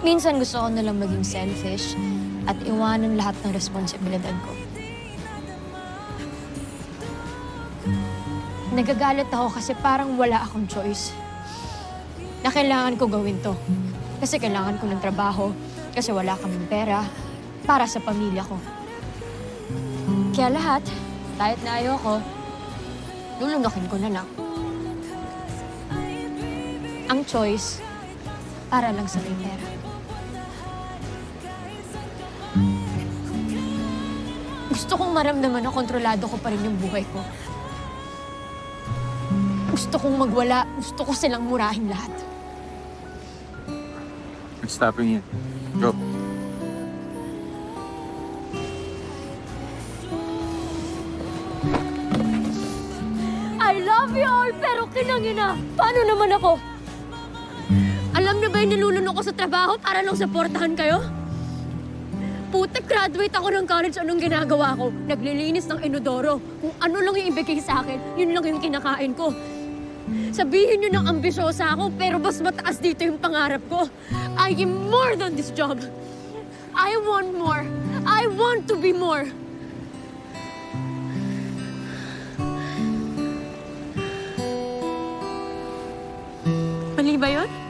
Minsan gusto ko nalang maging selfish at iwanan lahat ng responsibilidad ko. Nagagalit ako kasi parang wala akong choice. Na kailangan ko gawin to. Kasi kailangan ko ng trabaho, kasi wala kaming pera para sa pamilya ko. Kaya lahat, kahit na ayoko, lulunukin ko na lang. Ang choice, para lang sa may pera. Gusto kong maramdaman na kontrolado ko pa rin yung buhay ko. Gusto kong magwala. Gusto ko silang murahin lahat. What's stopping you? Go. I love you all, pero kinangina. Paano naman ako? Alam niyo ba yung nilulunok ko sa trabaho para lang supportahan kayo? Putek, graduate ako ng college, anong ginagawa ko? Naglilinis ng inodoro. Kung ano lang yung ibigay sa akin, yun lang yung kinakain ko. Sabihin niyo ng ambisyosa ako, pero mas mataas dito yung pangarap ko. I am more than this job. I want more. I want to be more. Mali ba yun?